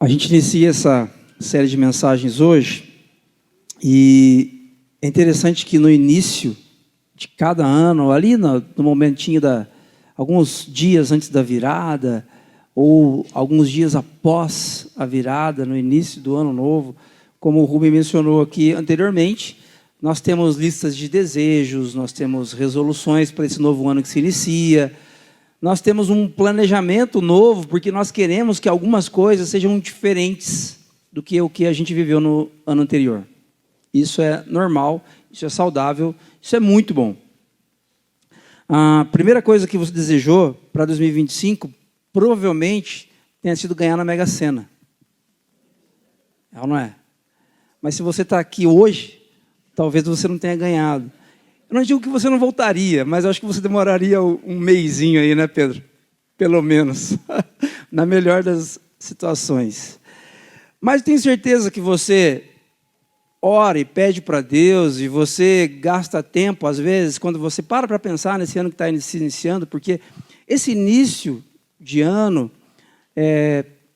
A gente inicia essa série de mensagens hoje e é interessante que no início de cada ano, ali no momentinho alguns dias antes da virada ou alguns dias após a virada, no início do ano novo, como o Rubem mencionou aqui anteriormente, nós temos listas de desejos, nós temos resoluções para esse novo ano que se inicia. Nós temos um planejamento novo, porque nós queremos que algumas coisas sejam diferentes do que o que a gente viveu no ano anterior. Isso é normal, isso é saudável, isso é muito bom. A primeira coisa que você desejou para 2025, provavelmente, tenha sido ganhar na Mega Sena. É ou não é? Mas se você está aqui hoje, talvez você não tenha ganhado. Eu não digo que você não voltaria, mas eu acho que você demoraria um mesinho aí, né, Pedro? Pelo menos. Na melhor das situações. Mas tenho certeza que você ora e pede para Deus, e você gasta tempo, às vezes, quando você para pensar nesse ano que está se iniciando, porque esse início de ano,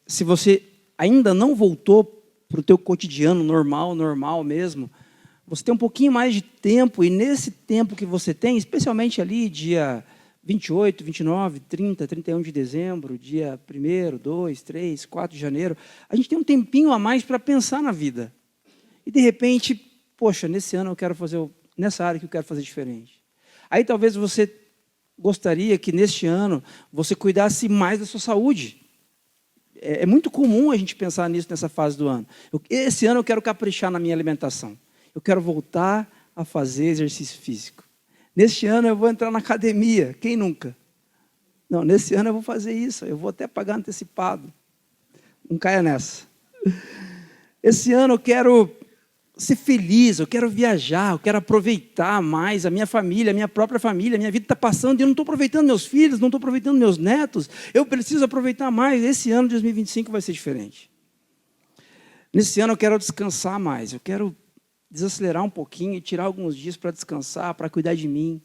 se você ainda não voltou para o teu cotidiano normal mesmo, você tem um pouquinho mais de tempo, e nesse tempo que você tem, especialmente ali dia 28, 29, 30, 31 de dezembro, dia 1º, 2, 3, 4 de janeiro, a gente tem um tempinho a mais para pensar na vida. E de repente, poxa, nesse ano eu quero fazer, nessa área que eu quero fazer diferente. Aí talvez você gostaria que neste ano você cuidasse mais da sua saúde. É muito comum a gente pensar nisso nessa fase do ano. Esse ano eu quero caprichar na minha alimentação. Eu quero voltar a fazer exercício físico. Neste ano eu vou entrar na academia. Quem nunca? Não, nesse ano eu vou fazer isso. Eu vou até pagar antecipado. Não caia nessa. Esse ano eu quero ser feliz, eu quero viajar, eu quero aproveitar mais a minha família, a minha própria família. A minha vida está passando e eu não estou aproveitando meus filhos, não estou aproveitando meus netos. Eu preciso aproveitar mais. Esse ano de 2025 vai ser diferente. Nesse ano eu quero descansar mais. Eu quero desacelerar um pouquinho e tirar alguns dias para descansar, para cuidar de mim.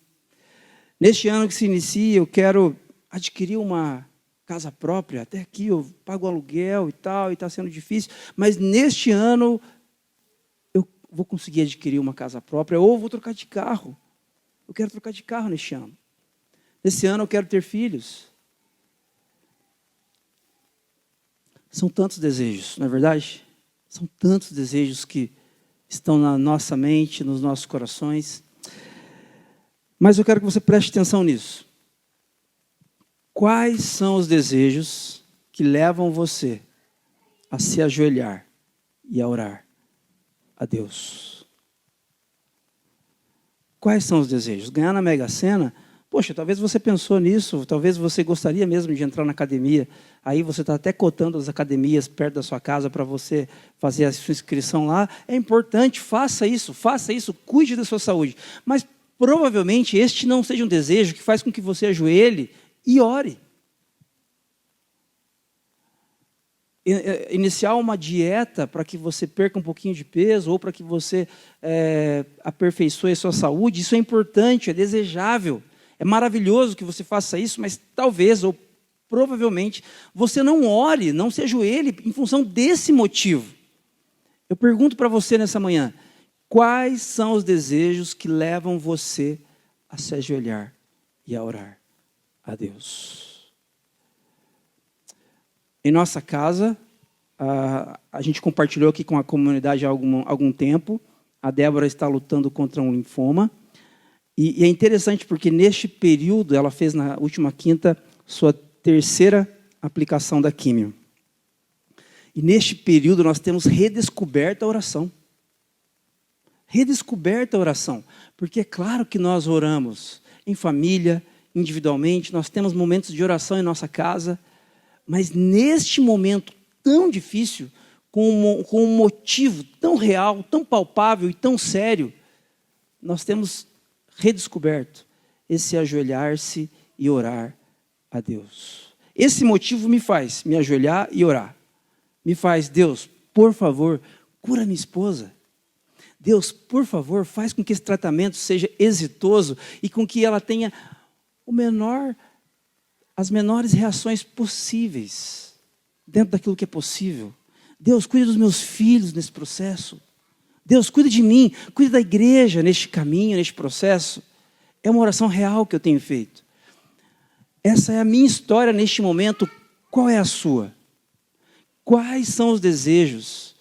Neste ano que se inicia, eu quero adquirir uma casa própria. Até aqui eu pago aluguel e tal, e está sendo difícil. Mas neste ano eu vou conseguir adquirir uma casa própria ou vou trocar de carro. Eu quero trocar de carro neste ano. Nesse ano eu quero ter filhos. São tantos desejos, não é verdade? São tantos desejos que estão na nossa mente, nos nossos corações. Mas eu quero que você preste atenção nisso. Quais são os desejos que levam você a se ajoelhar e a orar a Deus? Quais são os desejos? Ganhar na Mega Sena? Poxa, talvez você pensou nisso, talvez você gostaria mesmo de entrar na academia. Aí você está até cotando as academias perto da sua casa para você fazer a sua inscrição lá. É importante, faça isso, cuide da sua saúde. Mas provavelmente este não seja um desejo que faz com que você ajoelhe e ore. Iniciar uma dieta para que você perca um pouquinho de peso ou para que você aperfeiçoe a sua saúde, isso é importante, é desejável. É maravilhoso que você faça isso, mas talvez, ou provavelmente, você não ore, não se ajoelhe em função desse motivo. Eu pergunto para você nessa manhã, quais são os desejos que levam você a se ajoelhar e a orar a Deus? Em nossa casa, a gente compartilhou aqui com a comunidade há algum tempo, a Débora está lutando contra um linfoma. E é interessante porque neste período, ela fez na última quinta sua terceira aplicação da químio. E neste período nós temos redescoberto a oração. Redescoberta a oração. Porque é claro que nós oramos em família, individualmente, nós temos momentos de oração em nossa casa, mas neste momento tão difícil, com um motivo tão real, tão palpável e tão sério, nós temos redescoberto esse ajoelhar-se e orar a Deus. Esse motivo me faz me ajoelhar e orar. Me faz, Deus, por favor, cura minha esposa. Deus, por favor, faz com que esse tratamento seja exitoso e com que ela tenha as menores reações possíveis, dentro daquilo que é possível. Deus, cuida dos meus filhos nesse processo. Deus, cuida de mim, cuida da igreja neste caminho, neste processo. É uma oração real que eu tenho feito. Essa é a minha história neste momento. Qual é a sua? Quais são os desejos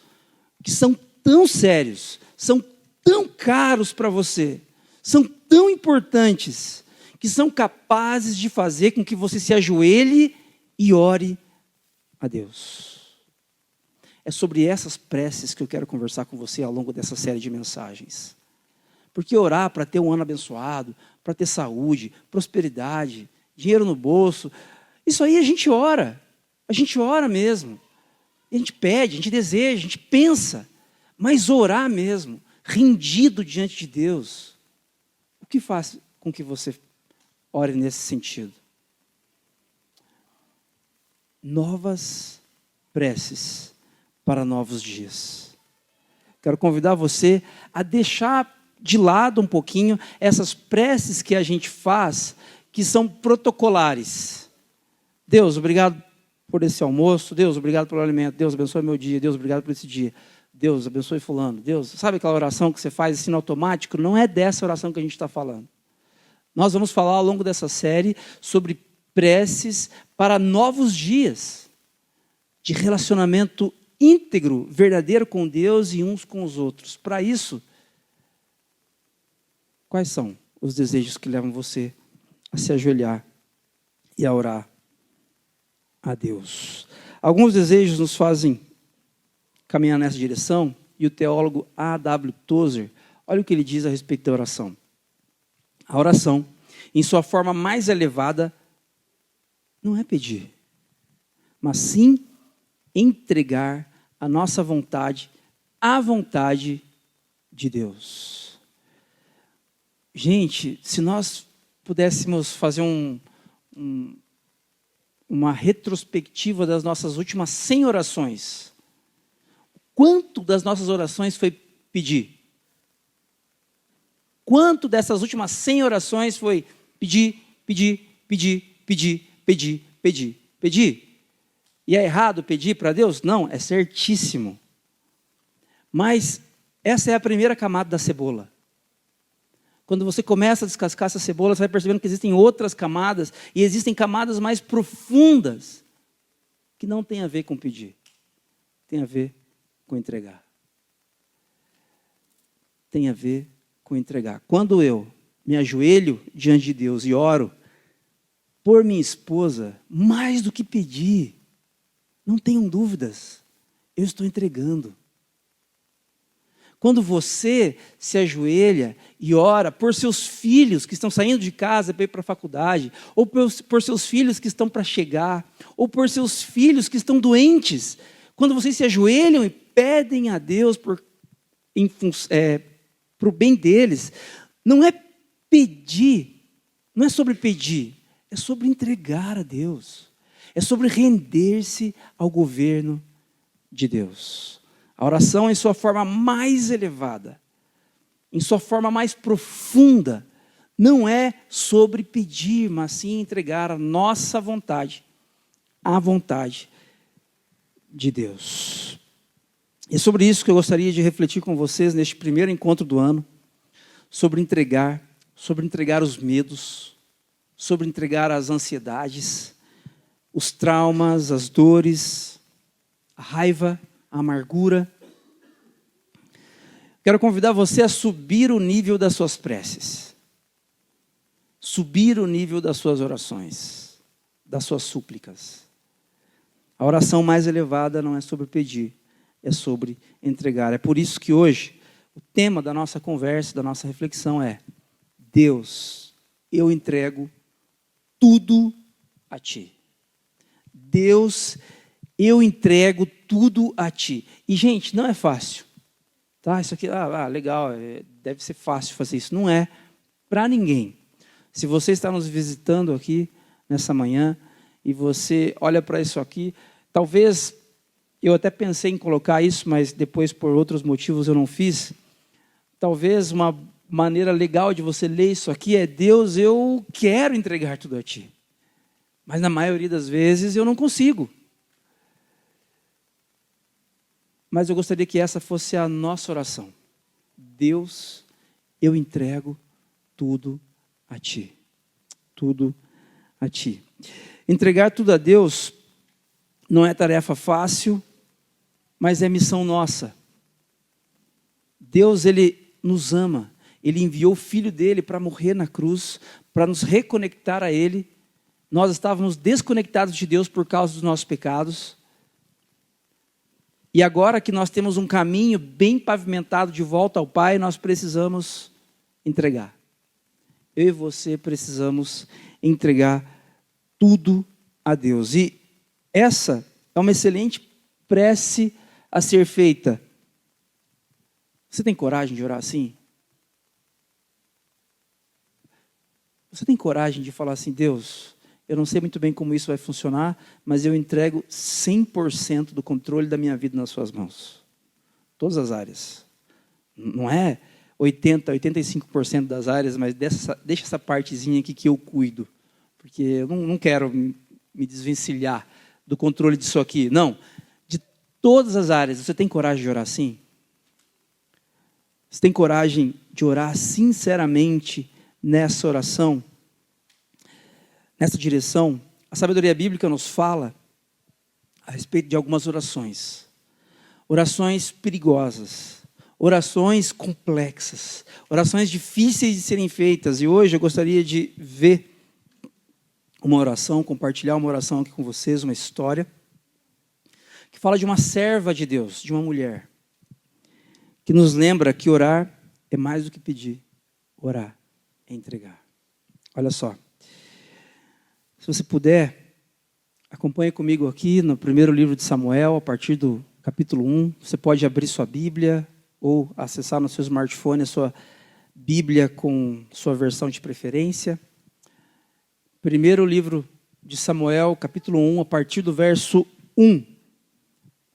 que são tão sérios, são tão caros para você, são tão importantes, que são capazes de fazer com que você se ajoelhe e ore a Deus? É sobre essas preces que eu quero conversar com você ao longo dessa série de mensagens. Porque orar para ter um ano abençoado, para ter saúde, prosperidade, dinheiro no bolso, isso aí a gente ora mesmo. A gente pede, a gente deseja, a gente pensa, mas orar mesmo, rendido diante de Deus, o que faz com que você ore nesse sentido? Novas preces para novos dias. Quero convidar você a deixar de lado um pouquinho essas preces que a gente faz, que são protocolares. Deus, obrigado por esse almoço. Deus, obrigado pelo alimento. Deus, abençoe meu dia. Deus, obrigado por esse dia. Deus, abençoe fulano. Deus, sabe aquela oração que você faz assim no automático? Não é dessa oração que a gente está falando. Nós vamos falar ao longo dessa série sobre preces para novos dias, de relacionamento íntegro, verdadeiro com Deus e uns com os outros. Para isso, quais são os desejos que levam você a se ajoelhar e a orar a Deus? Alguns desejos nos fazem caminhar nessa direção, e o teólogo A.W. Tozer, olha o que ele diz a respeito da oração. A oração, em sua forma mais elevada, não é pedir, mas sim entregar a nossa vontade à vontade de Deus. Gente, se nós pudéssemos fazer uma retrospectiva das nossas últimas 100 orações, quanto das nossas orações foi pedir? Quanto dessas últimas 100 orações foi pedir, pedir, pedir, pedir, pedir, pedir, pedir? E é errado pedir para Deus? Não, é certíssimo. Mas essa é a primeira camada da cebola. Quando você começa a descascar essa cebola, você vai percebendo que existem outras camadas, e existem camadas mais profundas, que não tem a ver com pedir, tem a ver com entregar. Tem a ver com entregar. Quando eu me ajoelho diante de Deus e oro por minha esposa, mais do que pedir, não tenham dúvidas, eu estou entregando. Quando você se ajoelha e ora por seus filhos que estão saindo de casa para ir para a faculdade, ou por seus filhos que estão para chegar, ou por seus filhos que estão doentes, quando vocês se ajoelham e pedem a Deus para o bem deles, não é pedir, não é sobre pedir, é sobre entregar a Deus. É sobre render-se ao governo de Deus. A oração em sua forma mais elevada, em sua forma mais profunda, não é sobre pedir, mas sim entregar a nossa vontade à vontade de Deus. É sobre isso que eu gostaria de refletir com vocês neste primeiro encontro do ano, sobre entregar os medos, sobre entregar as ansiedades, os traumas, as dores, a raiva, a amargura. Quero convidar você a subir o nível das suas preces, subir o nível das suas orações, das suas súplicas. A oração mais elevada não é sobre pedir, é sobre entregar. É por isso que hoje o tema da nossa conversa, da nossa reflexão é: Deus, eu entrego tudo a Ti. Deus, eu entrego tudo a Ti. E, gente, não é fácil. Tá? Isso aqui, legal, deve ser fácil fazer isso. Não é para ninguém. Se você está nos visitando aqui nessa manhã e você olha para isso aqui, talvez eu até pensei em colocar isso, mas depois por outros motivos eu não fiz. Talvez uma maneira legal de você ler isso aqui é: Deus, eu quero entregar tudo a Ti. Mas na maioria das vezes eu não consigo. mas eu gostaria que essa fosse a nossa oração. Deus, eu entrego tudo a Ti. Tudo a Ti. Entregar tudo a Deus não é tarefa fácil, mas é missão nossa. Deus, Ele nos ama. Ele enviou o Filho dEle para morrer na cruz, para nos reconectar a Ele. Nós estávamos desconectados de Deus por causa dos nossos pecados. E agora que nós temos um caminho bem pavimentado de volta ao Pai, nós precisamos entregar. Eu e você precisamos entregar tudo a Deus. E essa é uma excelente prece a ser feita. Você tem coragem de orar assim? Você tem coragem de falar assim: Deus, eu não sei muito bem como isso vai funcionar, mas eu entrego 100% do controle da minha vida nas suas mãos. Todas as áreas. Não é 80%, 85% das áreas, mas deixa essa partezinha aqui que eu cuido. Porque eu não quero me desvencilhar do controle disso aqui. Não. De todas as áreas. Você tem coragem de orar assim? Você tem coragem de orar sinceramente nessa oração? Nessa direção? A sabedoria bíblica nos fala a respeito de algumas orações. Orações perigosas. Orações complexas. Orações difíceis de serem feitas. E hoje eu gostaria de ver uma oração, compartilhar uma oração aqui com vocês, uma história, que fala de uma serva de Deus, de uma mulher, que nos lembra que orar é mais do que pedir. Orar é entregar. Olha só. Se você puder, acompanhe comigo aqui no primeiro livro de Samuel, a partir do capítulo 1. Você pode abrir sua Bíblia ou acessar no seu smartphone a sua Bíblia com sua versão de preferência. Primeiro livro de Samuel, capítulo 1, a partir do verso 1.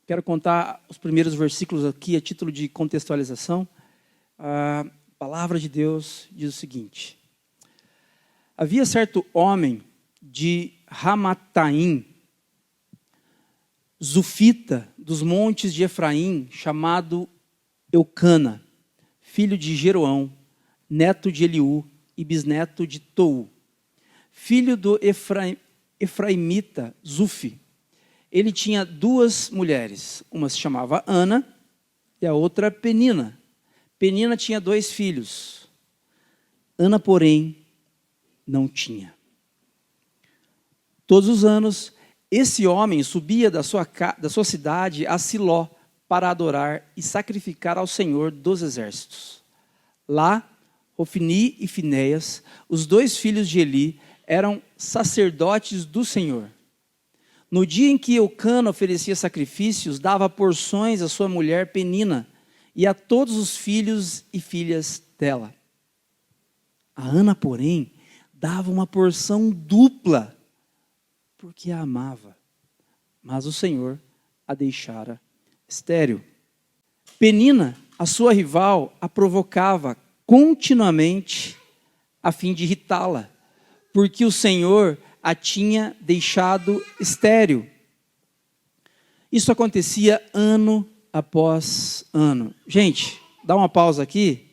Quero contar os primeiros versículos aqui a título de contextualização. A palavra de Deus diz o seguinte: havia certo homem de Ramataim, Zufita, dos montes de Efraim, chamado Eucana, filho de Jeroão, neto de Eliú e bisneto de Tou, filho do Efraimita Zufi. Ele tinha duas mulheres, uma se chamava Ana e a outra Penina. Penina tinha 2 filhos. Ana, porém, não tinha. Todos os anos, esse homem subia da sua cidade a Siló para adorar e sacrificar ao Senhor dos exércitos. Lá, Ofni e Finéias, os 2 filhos de Eli, eram sacerdotes do Senhor. No dia em que Eucana oferecia sacrifícios, dava porções à sua mulher Penina e a todos os filhos e filhas dela. A Ana, porém, dava uma porção dupla, porque a amava, mas o Senhor a deixara estéril. Penina, a sua rival, a provocava continuamente a fim de irritá-la, porque o Senhor a tinha deixado estéril. Isso acontecia ano após ano. Gente, dá uma pausa aqui.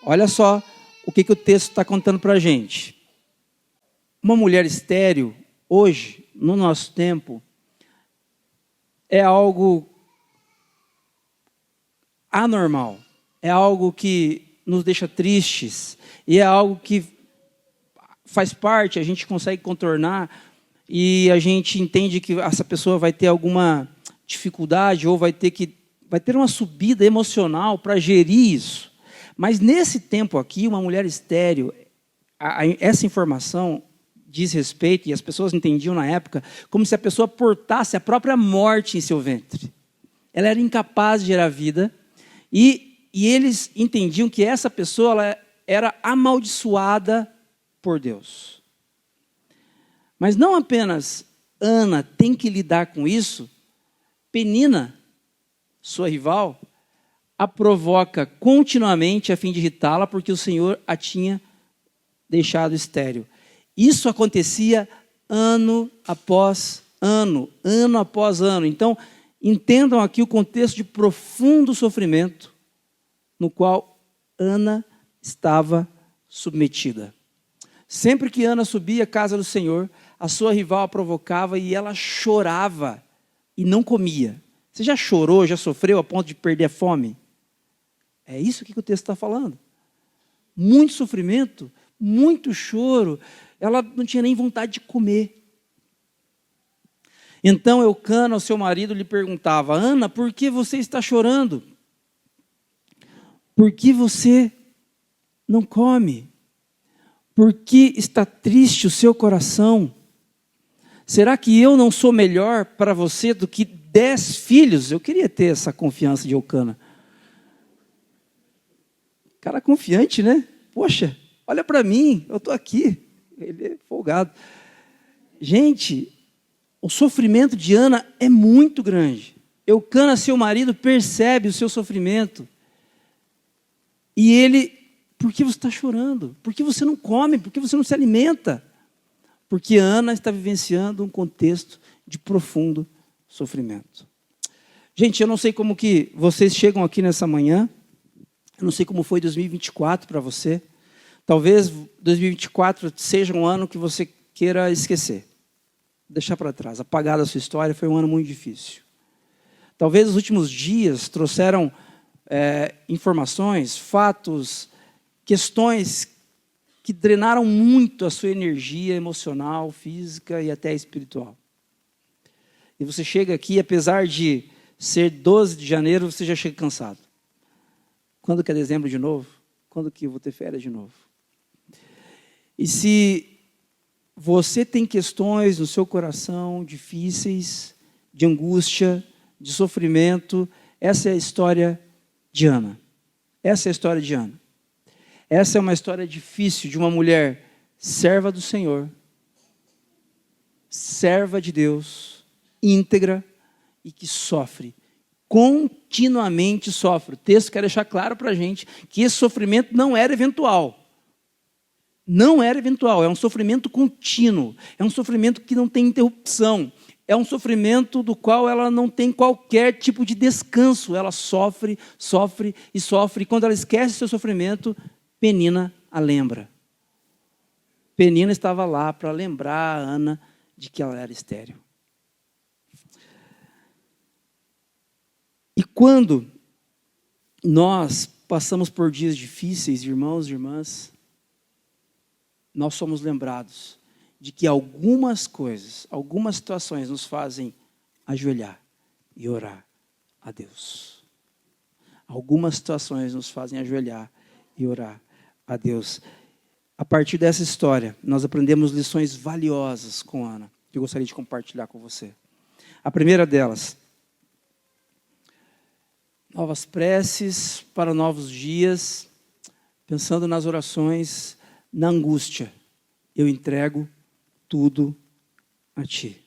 Olha só o que o texto está contando para a gente. Uma mulher estéril, hoje, no nosso tempo, é algo anormal. É algo que nos deixa tristes. E é algo que faz parte, a gente consegue contornar. E a gente entende que essa pessoa vai ter alguma dificuldade ou vai ter uma subida emocional para gerir isso. Mas nesse tempo aqui, uma mulher estéril, essa informação diz respeito, e as pessoas entendiam na época, como se a pessoa portasse a própria morte em seu ventre. Ela era incapaz de gerar vida, e eles entendiam que essa pessoa ela era amaldiçoada por Deus. Mas não apenas Ana tem que lidar com isso, Penina, sua rival, a provoca continuamente a fim de irritá-la, porque o Senhor a tinha deixado estéril. Isso acontecia ano após ano, ano após ano. Então, Entendam aqui o contexto de profundo sofrimento no qual Ana estava submetida. Sempre que Ana subia à casa do Senhor, a sua rival a provocava e ela chorava e não comia. Você já chorou, já sofreu a ponto de perder a fome? É isso que o texto está falando. Muito sofrimento, muito choro. Ela não tinha nem vontade de comer. Então Eucana, o seu marido, lhe perguntava: Ana, por que você está chorando? Por que você não come? Por que está triste o seu coração? Será que eu não sou melhor para você do que 10 filhos? Eu queria ter essa confiança de Eucana. Cara confiante, né? Poxa, olha para mim, eu estou aqui. Ele é folgado. Gente, o sofrimento de Ana é muito grande. Eucana, seu marido, percebe o seu sofrimento. E ele: por que você está chorando? Por que você não come? Por que você não se alimenta? Porque Ana está vivenciando um contexto de profundo sofrimento. Gente, eu não sei como que vocês chegam aqui nessa manhã. Eu não sei como foi 2024 para você. Talvez 2024 seja um ano que você queira esquecer. Deixar para trás, apagar da sua história. Foi um ano muito difícil. Talvez os últimos dias trouxeram informações, fatos, questões que drenaram muito a sua energia emocional, física e até espiritual. E você chega aqui, apesar de ser 12 de janeiro, você já chega cansado. Quando que é dezembro de novo? Quando que eu vou ter férias de novo? E se você tem questões no seu coração difíceis, de angústia, de sofrimento, essa é a história de Ana. Essa é a história de Ana. Essa é uma história difícil de uma mulher serva do Senhor, serva de Deus, íntegra e que sofre. Continuamente sofre. O texto quer deixar claro para a gente que esse sofrimento não era eventual. Não era eventual, é um sofrimento contínuo. É um sofrimento que não tem interrupção. É um sofrimento do qual ela não tem qualquer tipo de descanso. Ela sofre, sofre e sofre. E quando ela esquece seu sofrimento, Penina a lembra. Penina estava lá para lembrar a Ana de que ela era estéril. E quando nós passamos por dias difíceis, irmãos e irmãs, nós somos lembrados de que algumas coisas, algumas situações nos fazem ajoelhar e orar a Deus. Algumas situações nos fazem ajoelhar e orar a Deus. A partir dessa história, nós aprendemos lições valiosas com Ana, que eu gostaria de compartilhar com você. A primeira delas: novas preces para novos dias, pensando nas orações, na angústia. Eu entrego tudo a Ti.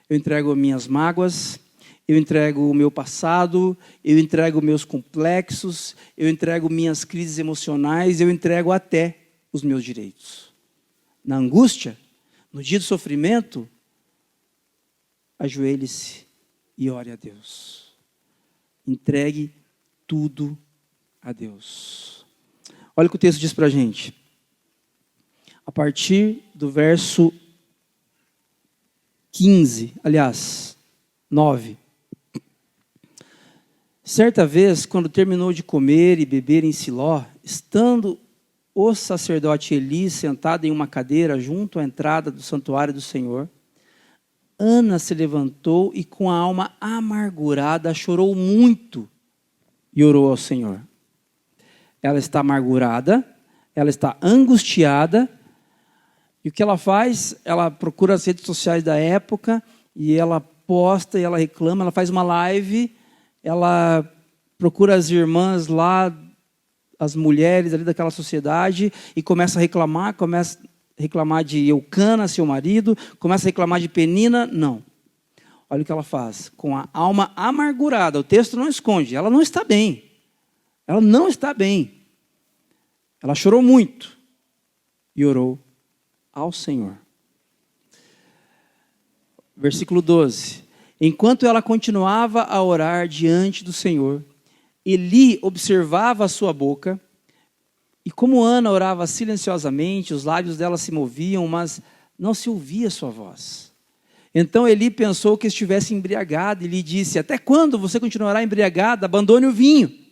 Eu entrego minhas mágoas, eu entrego o meu passado, eu entrego meus complexos, eu entrego minhas crises emocionais, eu entrego até os meus direitos. Na angústia, no dia do sofrimento, ajoelhe-se e ore a Deus. Entregue tudo a Deus. Olha o que o texto diz para a gente. A partir do verso 15, aliás, 9. Certa vez, quando terminou de comer e beber em Siló, estando o sacerdote Eli sentado em uma cadeira junto à entrada do santuário do Senhor, Ana se levantou e com a alma amargurada chorou muito e orou ao Senhor. Ela está amargurada, ela está angustiada, e o que ela faz? Ela procura as redes sociais da época e ela posta e ela reclama, ela faz uma live, ela procura as irmãs lá, as mulheres ali daquela sociedade e começa a reclamar de Eucana, seu marido, começa a reclamar de Penina. Não. Olha o que ela faz. Com a alma amargurada, o texto não esconde, ela não está bem. Ela não está bem. Ela chorou muito e orou ao Senhor. Versículo 12. Enquanto ela continuava a orar diante do Senhor, Eli observava a sua boca, e como Ana orava silenciosamente, os lábios dela se moviam, mas não se ouvia sua voz. Então Eli pensou que estivesse embriagada e lhe disse: até quando você continuará embriagada? Abandone o vinho.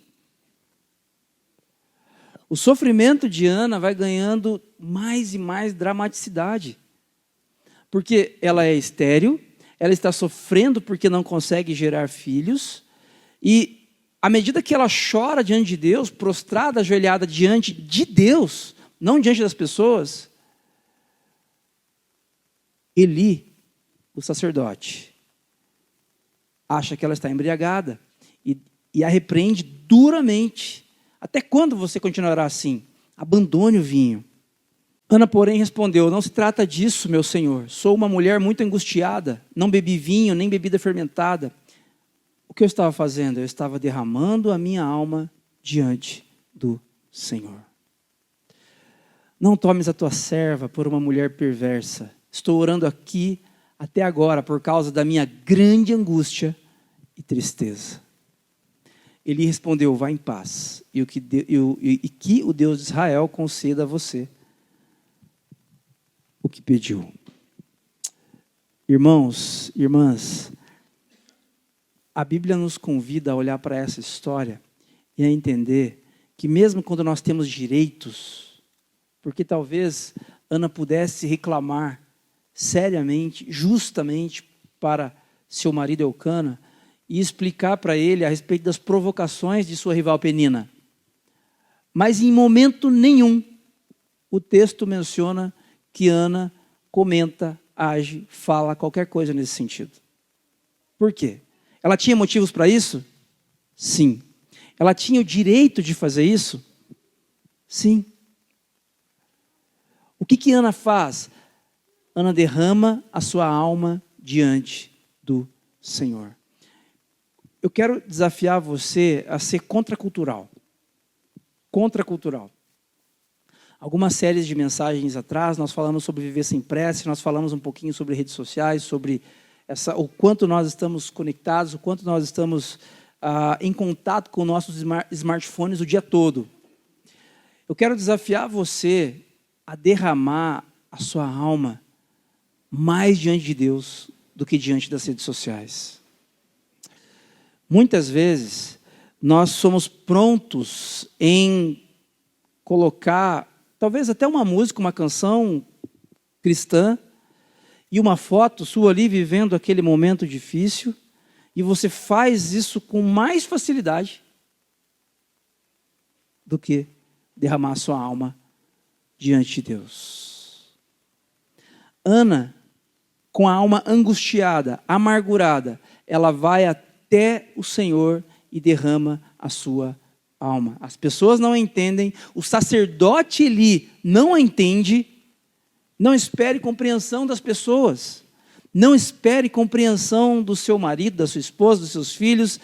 O sofrimento de Ana vai ganhando mais e mais dramaticidade, porque ela é estéril, ela está sofrendo porque não consegue gerar filhos, e à medida que ela chora diante de Deus, prostrada, ajoelhada diante de Deus, não diante das pessoas, Eli, o sacerdote, acha que ela está embriagada e a repreende duramente. Até quando você continuará assim? Abandone o vinho. Ana, porém, respondeu: não se trata disso, meu senhor. Sou uma mulher muito angustiada. Não bebi vinho, nem bebida fermentada. O que eu estava fazendo? Eu estava derramando a minha alma diante do Senhor. Não tomes a tua serva por uma mulher perversa. Estou orando aqui até agora por causa da minha grande angústia e tristeza. Ele respondeu: vá em paz, e que o Deus de Israel conceda a você o que pediu. Irmãos, irmãs, a Bíblia nos convida a olhar para essa história e a entender que mesmo quando nós temos direitos, porque talvez Ana pudesse reclamar seriamente, justamente para seu marido Eucana, e explicar para ele a respeito das provocações de sua rival Penina. Mas em momento nenhum o texto menciona que Ana comenta, age, fala qualquer coisa nesse sentido. Por quê? Ela tinha motivos para isso? Sim. Ela tinha o direito de fazer isso? Sim. O que Ana faz? Ana derrama a sua alma diante do Senhor. Eu quero desafiar você a ser contracultural. Contracultural. Algumas séries de mensagens atrás, nós falamos sobre viver sem pressa, nós falamos um pouquinho sobre redes sociais, sobre o quanto nós estamos conectados, o quanto nós estamos em contato com nossos smartphones o dia todo. Eu quero desafiar você a derramar a sua alma mais diante de Deus do que diante das redes sociais. Muitas vezes, nós somos prontos em colocar, talvez até uma música, uma canção cristã, e uma foto sua ali vivendo aquele momento difícil, e você faz isso com mais facilidade do que derramar a sua alma diante de Deus. Ana, com a alma angustiada, amargurada, ela vai até o Senhor e derrama a sua alma. As pessoas não entendem, o sacerdote Eli não a entende. Não espere compreensão das pessoas. Não espere compreensão do seu marido, da sua esposa, dos seus filhos,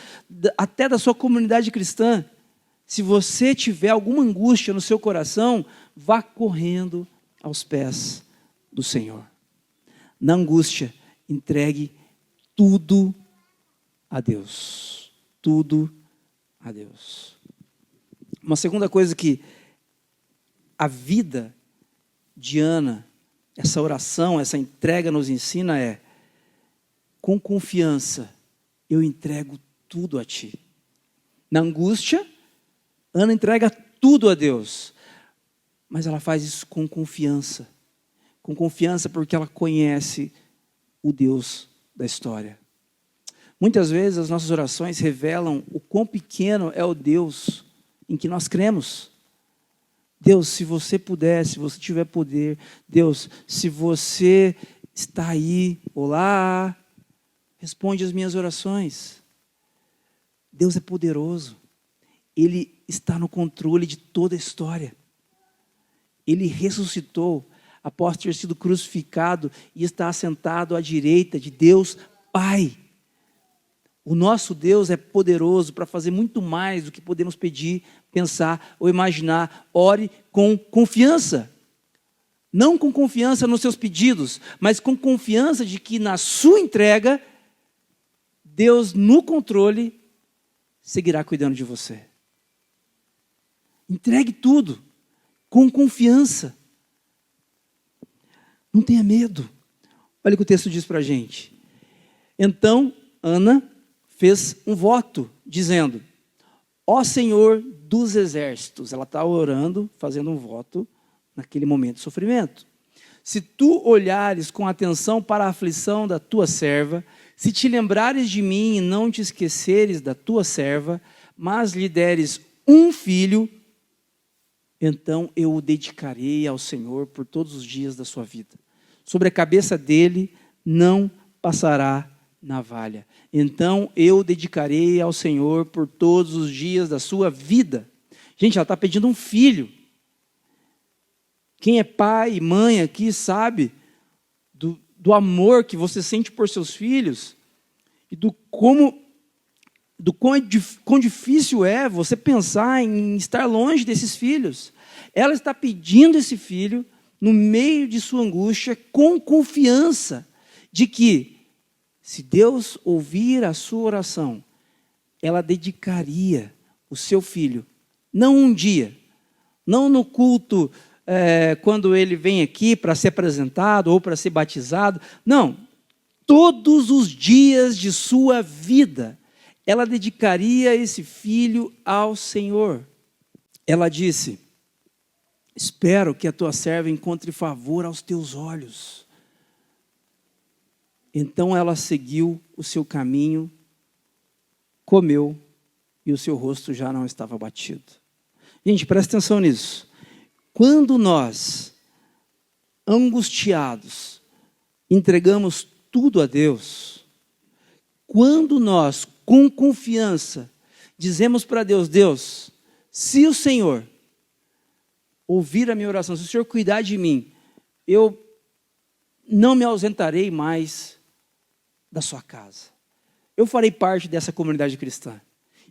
até da sua comunidade cristã. Se você tiver alguma angústia no seu coração, vá correndo aos pés do Senhor. Na angústia, entregue tudo a Deus. Tudo a Deus. Uma segunda coisa que a vida de Ana, essa oração, essa entrega nos ensina é: com confiança, eu entrego tudo a ti. Na angústia, Ana entrega tudo a Deus. Mas ela faz isso com confiança. Com confiança porque ela conhece o Deus da história. Muitas vezes as nossas orações revelam o quão pequeno é o Deus em que nós cremos. Deus, se você puder, se você tiver poder. Deus, se você está aí, olá, responde as minhas orações. Deus é poderoso. Ele está no controle de toda a história. Ele ressuscitou após ter sido crucificado e está assentado à direita de Deus Pai. O nosso Deus é poderoso para fazer muito mais do que podemos pedir, pensar ou imaginar. Ore com confiança. Não com confiança nos seus pedidos, mas com confiança de que na sua entrega, Deus no controle seguirá cuidando de você. Entregue tudo com confiança. Não tenha medo. Olha o que o texto diz para a gente. Então, Ana fez um voto, dizendo: ó Senhor dos exércitos. Ela está orando, fazendo um voto naquele momento de sofrimento. Se tu olhares com atenção para a aflição da tua serva, se te lembrares de mim e não te esqueceres da tua serva, mas lhe deres um filho, então eu o dedicarei ao Senhor por todos os dias da sua vida. Sobre a cabeça dele não passará navalha. Então eu o dedicarei ao Senhor por todos os dias da sua vida. Gente, ela está pedindo um filho. Quem é pai e mãe aqui sabe do amor que você sente por seus filhos e do quão difícil é você pensar em estar longe desses filhos. Ela está pedindo esse filho no meio de sua angústia, com confiança de que, se Deus ouvir a sua oração, ela dedicaria o seu filho, não um dia, não no culto, quando ele vem aqui para ser apresentado ou para ser batizado, não, todos os dias de sua vida, ela dedicaria esse filho ao Senhor. Ela disse: espero que a tua serva encontre favor aos teus olhos. Então ela seguiu o seu caminho, comeu, e o seu rosto já não estava abatido. Gente, presta atenção nisso. Quando nós, angustiados, entregamos tudo a Deus, quando nós, com confiança, dizemos para Deus: Deus, se o Senhor ouvir a minha oração, se o Senhor cuidar de mim, eu não me ausentarei mais da sua casa. Eu farei parte dessa comunidade cristã.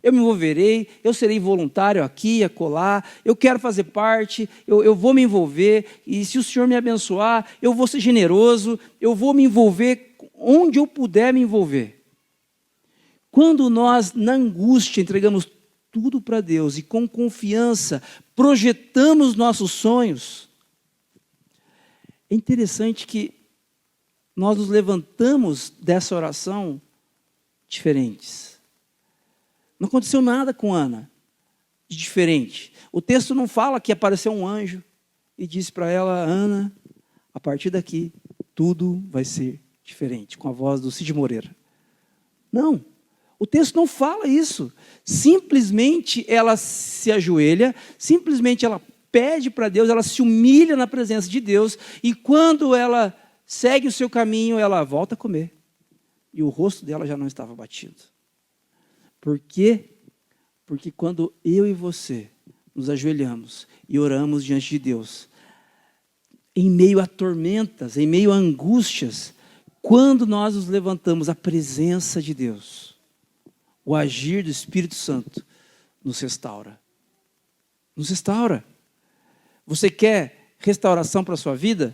Eu me envolverei, eu serei voluntário aqui, acolá, eu quero fazer parte, eu vou me envolver, e se o Senhor me abençoar, eu vou ser generoso, eu vou me envolver onde eu puder me envolver. Quando nós, na angústia, entregamos tudo para Deus e com confiança projetamos nossos sonhos, é interessante que nós nos levantamos dessa oração diferentes. Não aconteceu nada com Ana de diferente. O texto não fala que apareceu um anjo e disse para ela: Ana, a partir daqui tudo vai ser diferente, com a voz do Cid Moreira. Não, o texto não fala isso. Simplesmente ela se ajoelha, simplesmente ela pede para Deus, ela se humilha na presença de Deus, e quando ela segue o seu caminho, ela volta a comer. E o rosto dela já não estava batido. Por quê? Porque quando eu e você nos ajoelhamos e oramos diante de Deus, em meio a tormentas, em meio a angústias, quando nós nos levantamos à presença de Deus, o agir do Espírito Santo nos restaura. Nos restaura. Você quer restauração para a sua vida?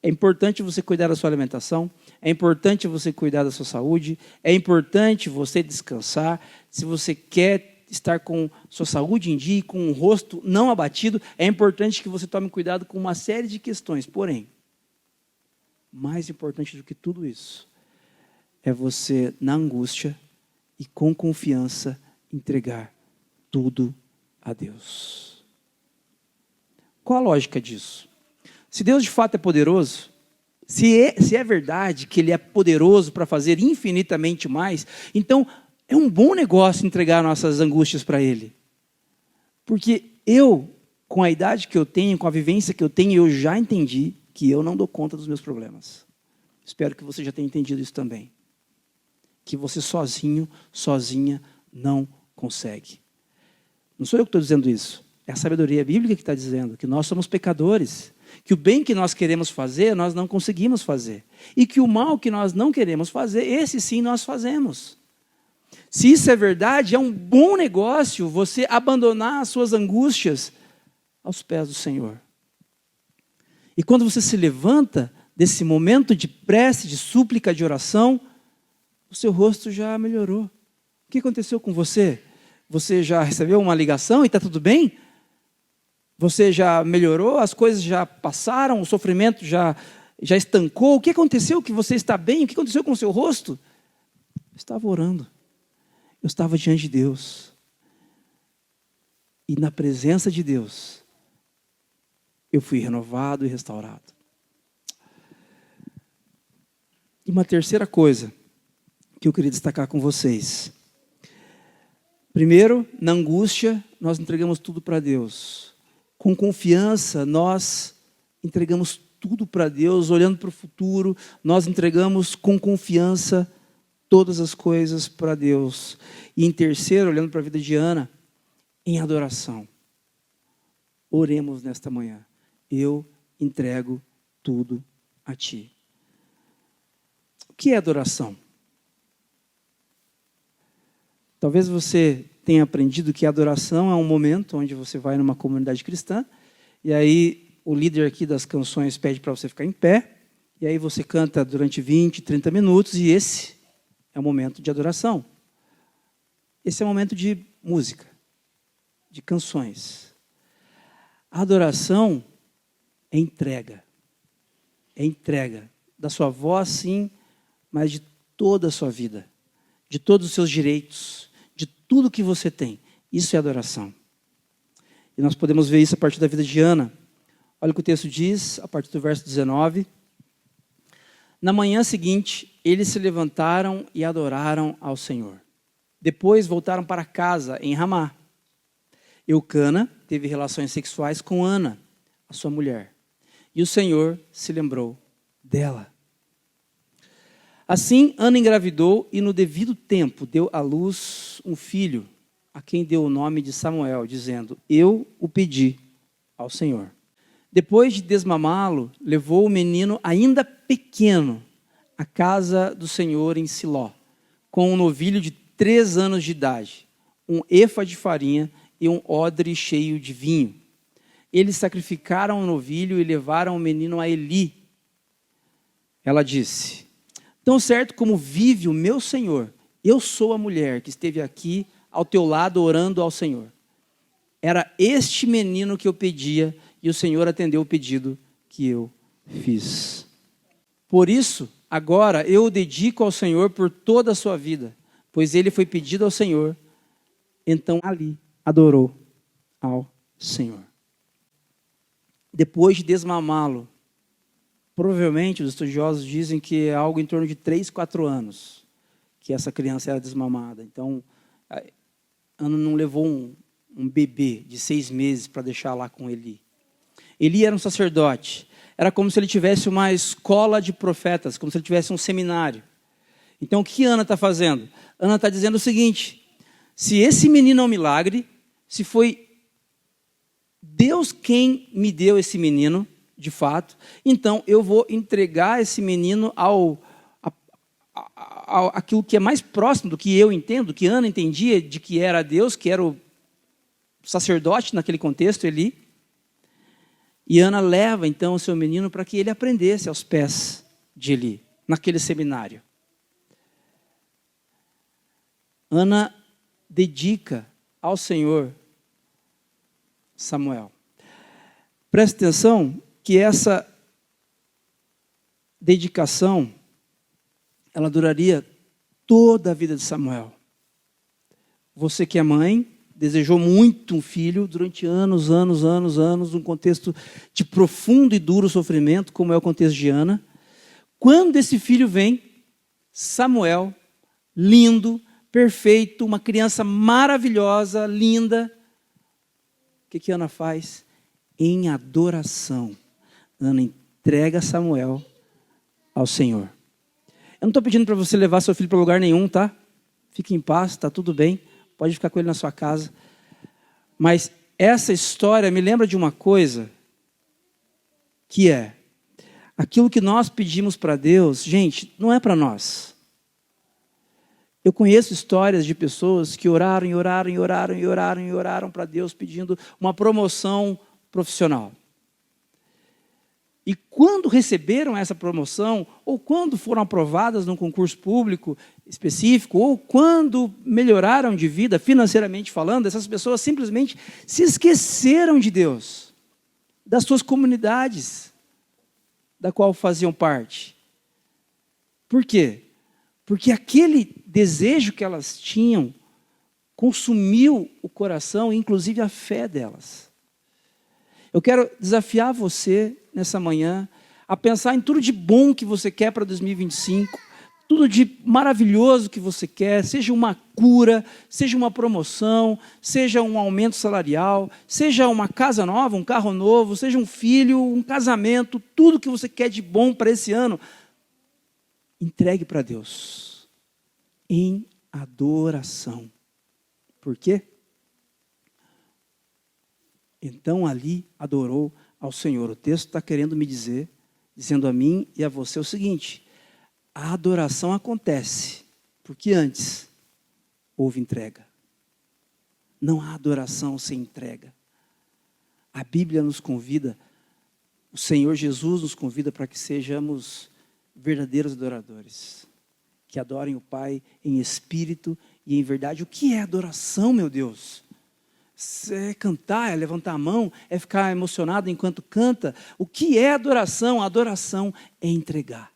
É importante você cuidar da sua alimentação, é importante você cuidar da sua saúde, é importante você descansar. Se você quer estar com sua saúde em dia, com o rosto não abatido, é importante que você tome cuidado com uma série de questões. Porém, mais importante do que tudo isso, é você, na angústia e com confiança, entregar tudo a Deus. Qual a lógica disso? Se Deus de fato é poderoso, se é verdade que Ele é poderoso para fazer infinitamente mais, então é um bom negócio entregar nossas angústias para Ele. Porque eu, com a idade que eu tenho, com a vivência que eu tenho, eu já entendi que eu não dou conta dos meus problemas. Espero que você já tenha entendido isso também. Que você sozinho, sozinha, não consegue. Não sou eu que estou dizendo isso. É a sabedoria bíblica que está dizendo que nós somos pecadores. Que o bem que nós queremos fazer, nós não conseguimos fazer. E que o mal que nós não queremos fazer, esse sim nós fazemos. Se isso é verdade, é um bom negócio você abandonar as suas angústias aos pés do Senhor. E quando você se levanta desse momento de prece, de súplica, de oração, o seu rosto já melhorou. O que aconteceu com você? Você já recebeu uma ligação e está tudo bem? Você já melhorou? As coisas já passaram? O sofrimento já estancou? O que aconteceu que você está bem? O que aconteceu com o seu rosto? Eu estava orando. Eu estava diante de Deus. E na presença de Deus, eu fui renovado e restaurado. E uma terceira coisa que eu queria destacar com vocês. Primeiro, na angústia, nós entregamos tudo para Deus. Com confiança, nós entregamos tudo para Deus, olhando para o futuro, nós entregamos com confiança todas as coisas para Deus. E em terceiro, olhando para a vida de Ana, em adoração. Oremos nesta manhã. Eu entrego tudo a Ti. O que é adoração? Talvez você tenha aprendido que a adoração é um momento onde você vai numa comunidade cristã e aí o líder aqui das canções pede para você ficar em pé e aí você canta durante 20, 30 minutos e esse é o momento de adoração. Esse é o momento de música, de canções. A adoração é entrega. É entrega da sua voz, sim, mas de toda a sua vida, de todos os seus direitos, de tudo que você tem. Isso é adoração. E nós podemos ver isso a partir da vida de Ana. Olha o que o texto diz, a partir do verso 19. Na manhã seguinte, eles se levantaram e adoraram ao Senhor. Depois voltaram para casa, em Ramá. Eucana teve relações sexuais com Ana, a sua mulher. E o Senhor se lembrou dela. Assim, Ana engravidou e no devido tempo deu à luz um filho, a quem deu o nome de Samuel, dizendo, eu o pedi ao Senhor. Depois de desmamá-lo, levou o menino ainda pequeno à casa do Senhor em Siló, com um novilho de 3 anos de idade, um efa de farinha e um odre cheio de vinho. Eles sacrificaram o novilho e levaram o menino a Eli. Ela disse, tão certo como vive o meu Senhor, eu sou a mulher que esteve aqui ao teu lado orando ao Senhor. Era este menino que eu pedia e o Senhor atendeu o pedido que eu fiz. Por isso, agora eu o dedico ao Senhor por toda a sua vida, pois ele foi pedido ao Senhor. Então ali adorou ao Senhor. Depois de desmamá-lo, provavelmente os estudiosos dizem que é algo em torno de 3, 4 anos que essa criança era desmamada. Então, Ana não levou um bebê de 6 meses para deixar lá com Eli. Eli era um sacerdote. Era como se ele tivesse uma escola de profetas, como se ele tivesse um seminário. Então, o que Ana está fazendo? Ana está dizendo o seguinte, se esse menino é um milagre, se foi Deus quem me deu esse menino, de fato, então eu vou entregar esse menino aquilo que é mais próximo do que eu entendo, do que Ana entendia de que era Deus, que era o sacerdote naquele contexto, Eli. E Ana leva então o seu menino para que ele aprendesse aos pés de Eli, naquele seminário. Ana dedica ao Senhor Samuel. Preste atenção que essa dedicação, ela duraria toda a vida de Samuel. Você que é mãe, desejou muito um filho durante anos, num contexto de profundo e duro sofrimento, como é o contexto de Ana. Quando esse filho vem, Samuel, lindo, perfeito, uma criança maravilhosa, linda, o que Ana faz? Em adoração, Ana entrega Samuel ao Senhor. Eu não estou pedindo para você levar seu filho para lugar nenhum, tá? Fique em paz, está tudo bem. Pode ficar com ele na sua casa. Mas essa história me lembra de uma coisa, que é, aquilo que nós pedimos para Deus, gente, não é para nós. Eu conheço histórias de pessoas que oraram para Deus pedindo uma promoção profissional. E quando receberam essa promoção, ou quando foram aprovadas num concurso público, específico, ou quando melhoraram de vida, financeiramente falando, essas pessoas simplesmente se esqueceram de Deus, das suas comunidades, da qual faziam parte. Por quê? Porque aquele desejo que elas tinham consumiu o coração, inclusive a fé delas. Eu quero desafiar você, nessa manhã, a pensar em tudo de bom que você quer para 2025, tudo de maravilhoso que você quer, seja uma cura, seja uma promoção, seja um aumento salarial, seja uma casa nova, um carro novo, seja um filho, um casamento, tudo que você quer de bom para esse ano, entregue para Deus, em adoração. Por quê? Então ali adorou ao Senhor. O texto está querendo me dizer, dizendo a mim e a você o seguinte: a adoração acontece porque antes houve entrega. Não há adoração sem entrega. A Bíblia nos convida, o Senhor Jesus nos convida para que sejamos verdadeiros adoradores, que adorem o Pai em espírito e em verdade. O que é adoração, meu Deus? É cantar, é levantar a mão, é ficar emocionado enquanto canta. O que é adoração? A adoração é entregar.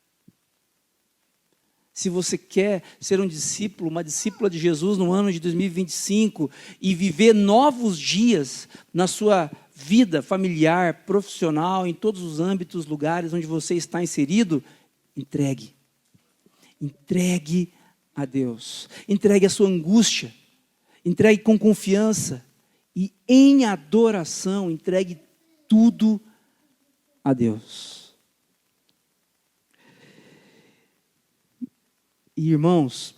Se você quer ser um discípulo, uma discípula de Jesus no ano de 2025 e viver novos dias na sua vida familiar, profissional, em todos os âmbitos, lugares onde você está inserido, entregue. Entregue a Deus. Entregue a sua angústia. Entregue com confiança. E em adoração, entregue tudo a Deus. E, irmãos,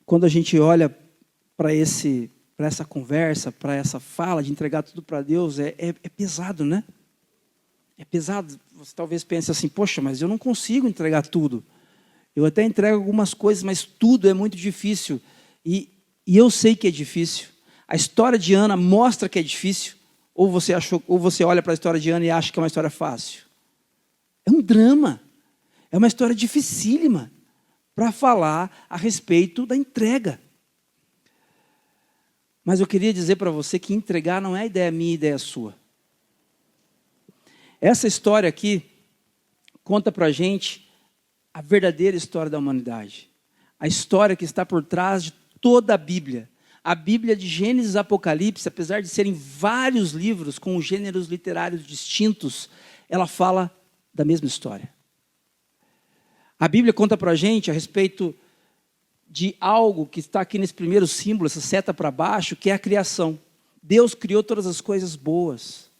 quando a gente olha para essa conversa, para essa fala de entregar tudo para Deus, é pesado, né? É pesado. Você talvez pense assim: poxa, mas eu não consigo entregar tudo. Eu até entrego algumas coisas, mas tudo é muito difícil. E eu sei que é difícil. A história de Ana mostra que é difícil. Ou você olha para a história de Ana e acha que é uma história fácil. É um drama. É uma história dificílima para falar a respeito da entrega. Mas eu queria dizer para você que entregar não é ideia minha, ideia sua. Essa história aqui conta para a gente a verdadeira história da humanidade. A história que está por trás de toda a Bíblia. A Bíblia de Gênesis e Apocalipse, apesar de serem vários livros com gêneros literários distintos, ela fala da mesma história. A Bíblia conta para a gente a respeito de algo que está aqui nesse primeiro símbolo, essa seta para baixo, que é a criação. Deus criou todas as coisas boas.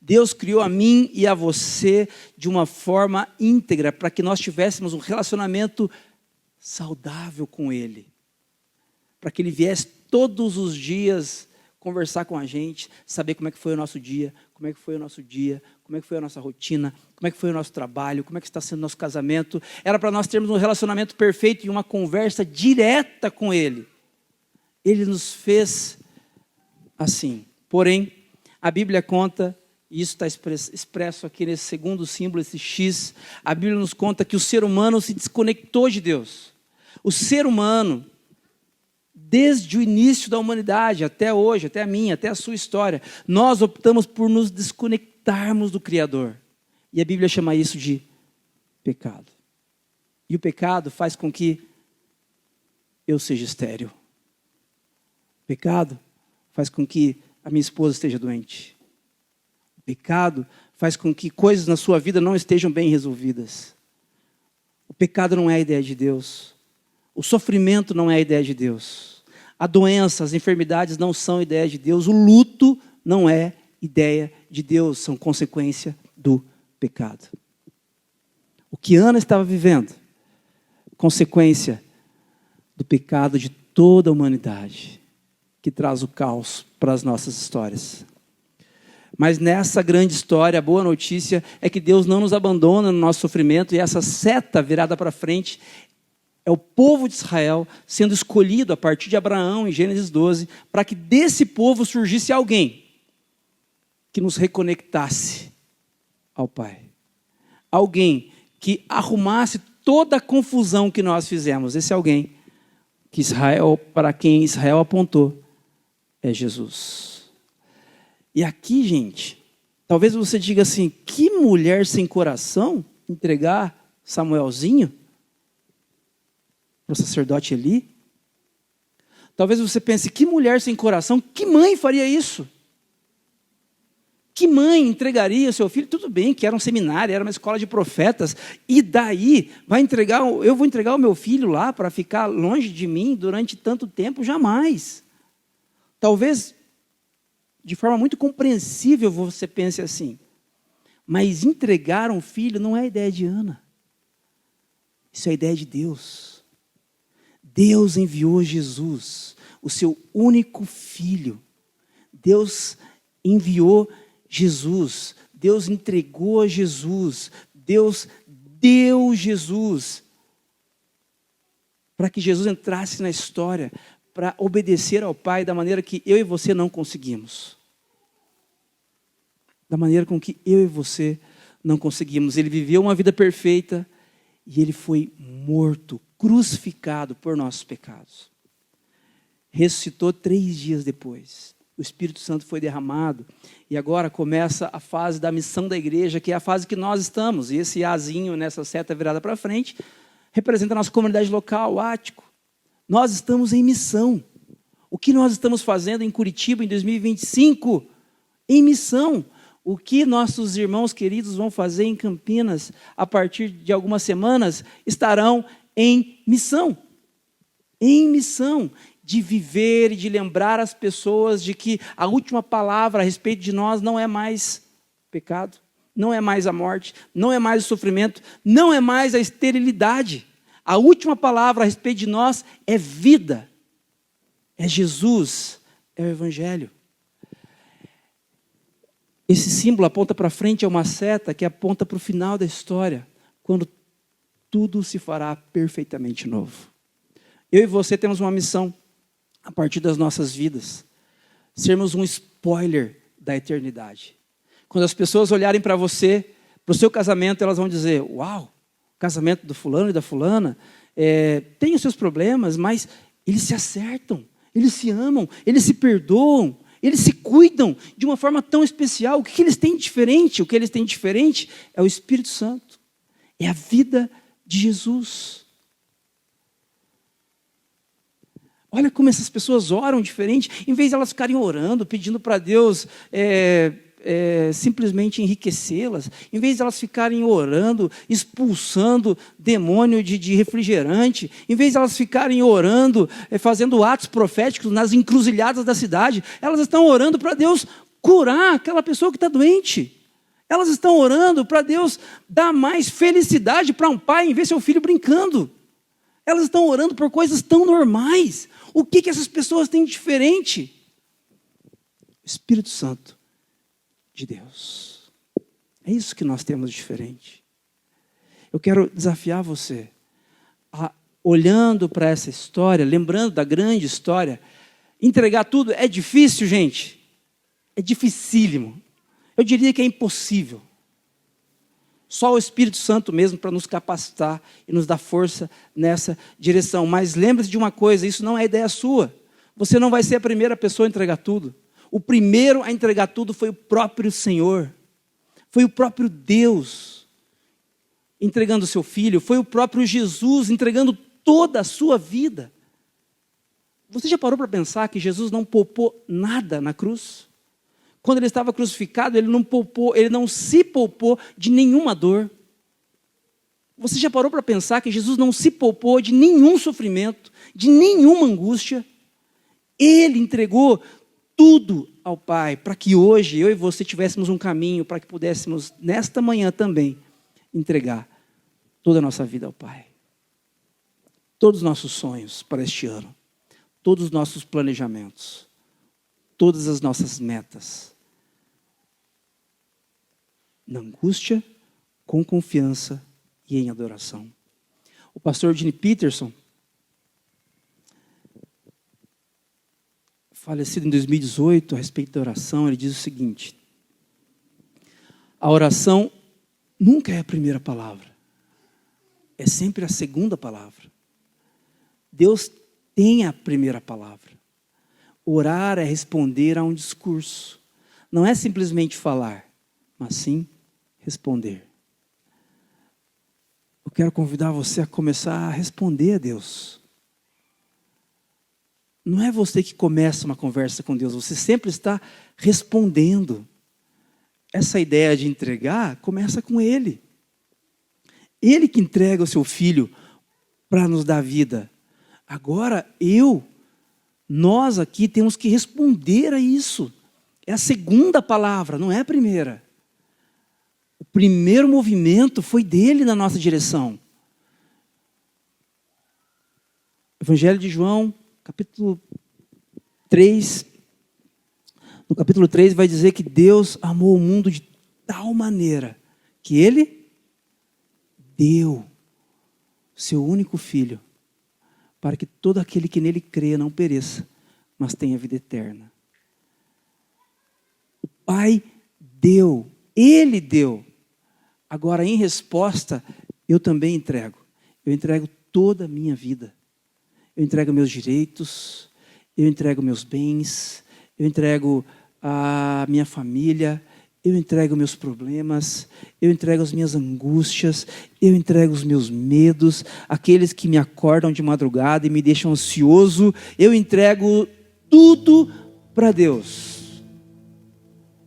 Deus criou a mim e a você de uma forma íntegra, para que nós tivéssemos um relacionamento saudável com Ele. Para que Ele viesse todos os dias conversar com a gente, saber como é que foi o nosso dia, como é que foi o nosso dia, como é que foi a nossa rotina, como é que foi o nosso trabalho, como é que está sendo o nosso casamento. Era para nós termos um relacionamento perfeito e uma conversa direta com Ele. Ele nos fez assim. Porém, a Bíblia conta, e isso está expresso aqui nesse segundo símbolo, esse X, a Bíblia nos conta que o ser humano se desconectou de Deus. O ser humano, desde o início da humanidade, até hoje, até a minha, até a sua história, nós optamos por nos desconectarmos do Criador. E a Bíblia chama isso de pecado. E o pecado faz com que eu seja estéril. O pecado faz com que a minha esposa esteja doente. O pecado faz com que coisas na sua vida não estejam bem resolvidas. O pecado não é a ideia de Deus. O sofrimento não é a ideia de Deus. A doença, as enfermidades não são ideia de Deus. O luto não é ideia de Deus. São consequência do pecado. O que Ana estava vivendo, consequência do pecado de toda a humanidade, que traz o caos para as nossas histórias. Mas nessa grande história, a boa notícia é que Deus não nos abandona no nosso sofrimento, e essa seta virada para frente é o povo de Israel sendo escolhido a partir de Abraão, em Gênesis 12, para que desse povo surgisse alguém que nos reconectasse ao Pai. Alguém que arrumasse toda a confusão que nós fizemos. Esse alguém que para quem Israel apontou é Jesus. E aqui, gente, talvez você diga assim, que mulher sem coração entregar Samuelzinho para o sacerdote Eli? Talvez você pense, que mulher sem coração, que mãe faria isso? Que mãe entregaria seu filho? Tudo bem que era um seminário, era uma escola de profetas, e daí eu vou entregar o meu filho lá para ficar longe de mim durante tanto tempo? Jamais. Talvez, de forma muito compreensível, você pense assim, mas entregar um filho não é a ideia de Ana. Isso é a ideia de Deus. Deus enviou Jesus, o seu único filho. Deus enviou Jesus, Deus entregou Jesus, Deus deu Jesus, para que Jesus entrasse na história, para obedecer ao Pai da maneira que eu e você não conseguimos. Da maneira com que eu e você não conseguimos. Ele viveu uma vida perfeita e ele foi morto, crucificado por nossos pecados. Ressuscitou 3 dias depois. O Espírito Santo foi derramado e agora começa a fase da missão da igreja, que é a fase que nós estamos. E esse Azinho, nessa seta virada para frente, representa a nossa comunidade local, o Ático. Nós estamos em missão. O que nós estamos fazendo em Curitiba em 2025? Em missão. O que nossos irmãos queridos vão fazer em Campinas a partir de algumas semanas estarão em missão. Em missão. De viver e de lembrar as pessoas de que a última palavra a respeito de nós não é mais pecado, não é mais a morte, não é mais o sofrimento, não é mais a esterilidade. A última palavra a respeito de nós é vida, é Jesus, é o Evangelho. Esse símbolo aponta para frente, é uma seta que aponta para o final da história, quando tudo se fará perfeitamente novo. Eu e você temos uma missão, a partir das nossas vidas, sermos um spoiler da eternidade. Quando as pessoas olharem para você, para o seu casamento, elas vão dizer, uau, o casamento do fulano e da fulana, tem os seus problemas, mas eles se acertam, eles se amam, eles se perdoam, eles se cuidam de uma forma tão especial. O que eles têm de diferente? O que eles têm de diferente é o Espírito Santo, é a vida de Jesus. Olha como essas pessoas oram diferente, em vez de elas ficarem orando, pedindo para Deus simplesmente enriquecê-las, em vez de elas ficarem orando, expulsando demônio de refrigerante, em vez de elas ficarem orando, fazendo atos proféticos nas encruzilhadas da cidade, elas estão orando para Deus curar aquela pessoa que está doente. Elas estão orando para Deus dar mais felicidade para um pai em ver seu filho brincando. Elas estão orando por coisas tão normais. O que essas pessoas têm de diferente? O Espírito Santo de Deus. É isso que nós temos de diferente. Eu quero desafiar você a, olhando para essa história, lembrando da grande história, entregar tudo é difícil, gente. É dificílimo. Eu diria que é impossível. Só o Espírito Santo mesmo para nos capacitar e nos dar força nessa direção. Mas lembre-se de uma coisa, isso não é ideia sua. Você não vai ser a primeira pessoa a entregar tudo. O primeiro a entregar tudo foi o próprio Senhor. Foi o próprio Deus entregando o seu Filho. Foi o próprio Jesus entregando toda a sua vida. Você já parou para pensar que Jesus não poupou nada na cruz? Quando ele estava crucificado, ele não se poupou de nenhuma dor. Você já parou para pensar que Jesus não se poupou de nenhum sofrimento, de nenhuma angústia? Ele entregou tudo ao Pai, para que hoje eu e você tivéssemos um caminho, para que pudéssemos, nesta manhã também, entregar toda a nossa vida ao Pai. Todos os nossos sonhos para este ano, todos os nossos planejamentos, todas as nossas metas, na angústia, com confiança e em adoração. O pastor Eugene Peterson, falecido em 2018, a respeito da oração, ele diz o seguinte: a oração nunca é a primeira palavra. é sempre a segunda palavra. Deus tem a primeira palavra. Orar é responder a um discurso. Não é simplesmente falar, mas sim responder. Eu quero convidar você a começar a responder a Deus. Não é você que começa uma conversa com Deus, você sempre está respondendo. Essa ideia de entregar começa com Ele. Ele que entrega o seu Filho para nos dar vida. Agora nós aqui temos que responder a isso. É a segunda palavra, não é a primeira. O primeiro movimento foi dele na nossa direção. Evangelho de João, capítulo 3. No capítulo 3 vai dizer que Deus amou o mundo de tal maneira que Ele deu seu único Filho, para que todo aquele que nele crê não pereça, mas tenha vida eterna. O Pai deu, Ele deu. Agora, em resposta, eu também entrego. Eu entrego toda a minha vida. Eu entrego meus direitos, eu entrego meus bens, eu entrego a minha família, eu entrego meus problemas, eu entrego as minhas angústias, eu entrego os meus medos, aqueles que me acordam de madrugada e me deixam ansioso, eu entrego tudo para Deus.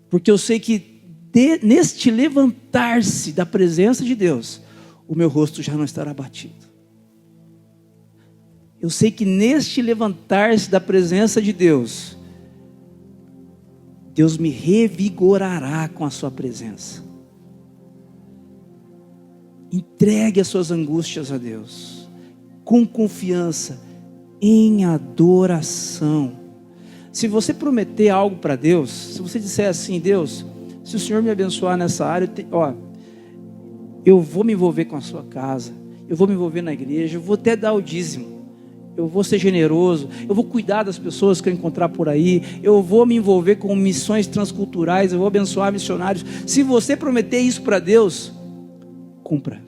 Porque eu sei que neste levantar-se da presença de Deus, o meu rosto já não estará batido. Eu sei que neste levantar-se da presença de Deus, Deus me revigorará com a sua presença. Entregue as suas angústias a Deus, com confiança, em adoração. Se você prometer algo para Deus, se você disser assim: Deus, se o Senhor me abençoar nessa área, eu vou me envolver com a sua casa, eu vou me envolver na igreja, eu vou até dar o dízimo, eu vou ser generoso, eu vou cuidar das pessoas que eu encontrar por aí, eu vou me envolver com missões transculturais, eu vou abençoar missionários. Se você prometer isso para Deus, cumpra.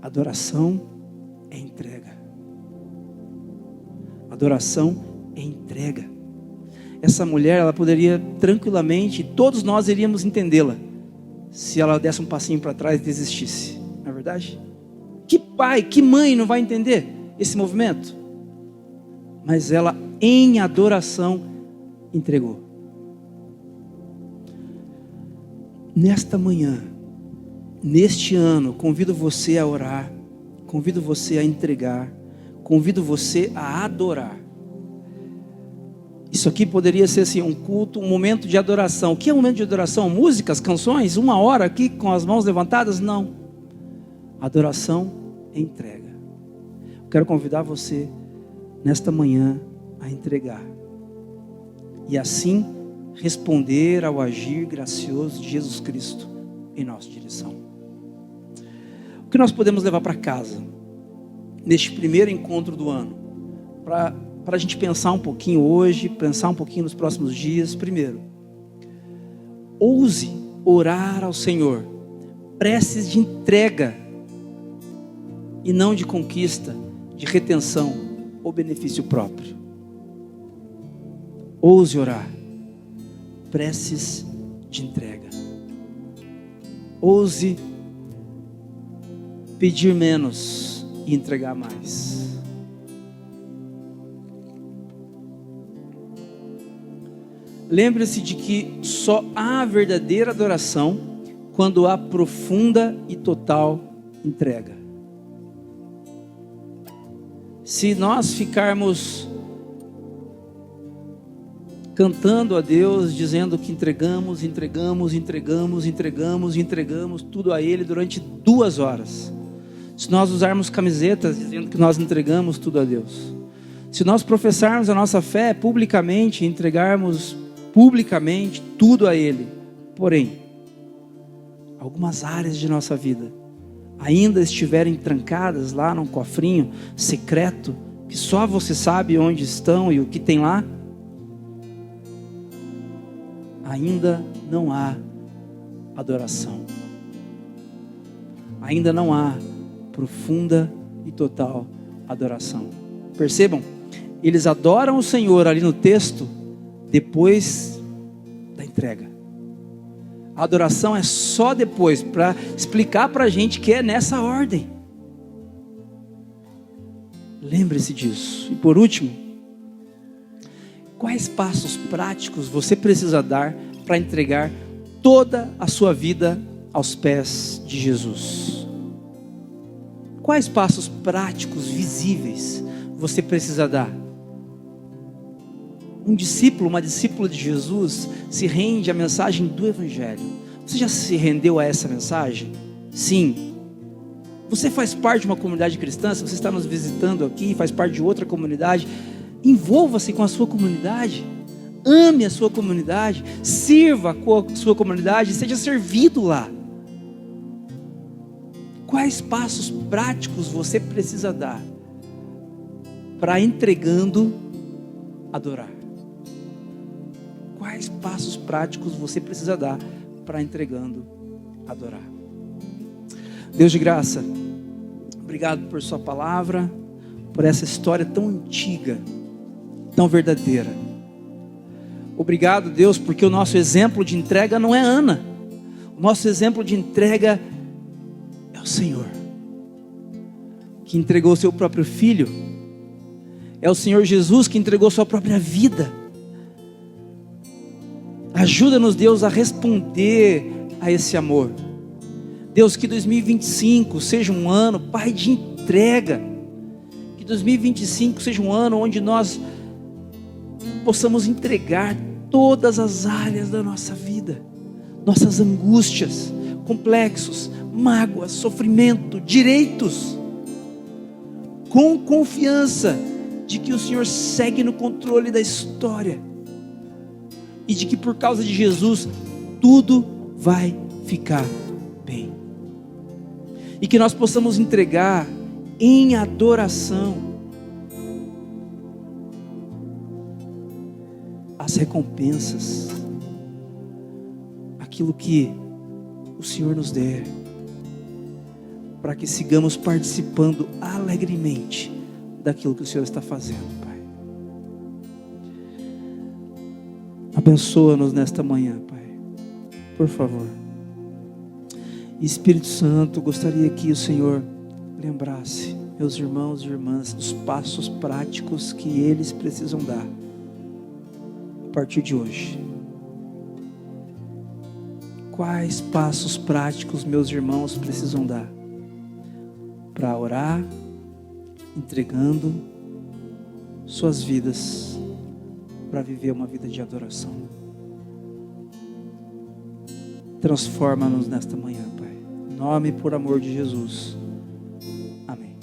Adoração é entrega. Adoração é entrega. Essa mulher, ela poderia tranquilamente, todos nós iríamos entendê-la, se ela desse um passinho para trás e desistisse. Não é verdade? Que pai, que mãe não vai entender esse movimento? Mas ela, em adoração, entregou. Nesta manhã, neste ano, convido você a orar, convido você a entregar, convido você a adorar. Isso aqui poderia ser assim, um culto, um momento de adoração. O que é um momento de adoração? Músicas, canções, 1 hora aqui com as mãos levantadas? Não. Adoração é entrega. Eu quero convidar você nesta manhã a entregar. E assim responder ao agir gracioso de Jesus Cristo em nossa direção. O que nós podemos levar para casa neste primeiro encontro do ano? Para a gente pensar um pouquinho hoje, pensar um pouquinho nos próximos dias. Primeiro, ouse orar ao Senhor preces de entrega e não de conquista, de retenção ou benefício próprio. Ouse orar preces de entrega. Ouse pedir menos e entregar mais. Lembre-se de que só há verdadeira adoração quando há profunda e total entrega. Se nós ficarmos cantando a Deus, dizendo que entregamos tudo a Ele durante 2 horas, se nós usarmos camisetas dizendo que nós entregamos tudo a Deus, se nós professarmos a nossa fé publicamente, entregarmos publicamente tudo a Ele, porém, algumas áreas de nossa vida ainda estiverem trancadas lá num cofrinho secreto, que só você sabe onde estão e o que tem lá, ainda não há adoração. ainda não há profunda e total adoração. Percebam, eles adoram o Senhor ali no texto, depois da entrega. A adoração é só depois, para explicar para a gente que é nessa ordem. Lembre-se disso. E por último, quais passos práticos você precisa dar para entregar toda a sua vida aos pés de Jesus? Quais passos práticos, visíveis, você precisa dar? Um discípulo, uma discípula de Jesus se rende à mensagem do Evangelho. Você já se rendeu a essa mensagem? Sim. Você faz parte de uma comunidade cristã? Se você está nos visitando aqui, faz parte de outra comunidade, envolva-se com a sua comunidade. Ame a sua comunidade. Sirva a sua comunidade. Seja servido lá. Quais passos práticos você precisa dar para entregando adorar? Quais passos práticos você precisa dar para entregando adorar? Deus de graça, obrigado por sua palavra, por essa história tão antiga, tão verdadeira. Obrigado, Deus, porque o nosso exemplo de entrega não é Ana. O nosso exemplo de entrega é o Senhor, que entregou o seu próprio Filho. É o Senhor Jesus que entregou sua própria vida. Ajuda-nos, Deus, a responder a esse amor. Deus, que 2025 seja um ano, Pai, de entrega. Que 2025 seja um ano onde nós possamos entregar todas as áreas da nossa vida. Nossas angústias, complexos, mágoas, sofrimento, direitos. Com confiança de que o Senhor segue no controle da história. E de que por causa de Jesus, tudo vai ficar bem. E que nós possamos entregar em adoração as recompensas, aquilo que o Senhor nos der, para que sigamos participando alegremente daquilo que o Senhor está fazendo, Pai. Abençoa-nos nesta manhã, Pai, por favor. Espírito Santo, gostaria que o Senhor lembrasse meus irmãos e irmãs dos passos práticos que eles precisam dar a partir de hoje. Quais passos práticos meus irmãos precisam dar para orar, entregando suas vidas para viver uma vida de adoração? Transforma-nos nesta manhã, Pai. Em nome e por amor de Jesus. Amém.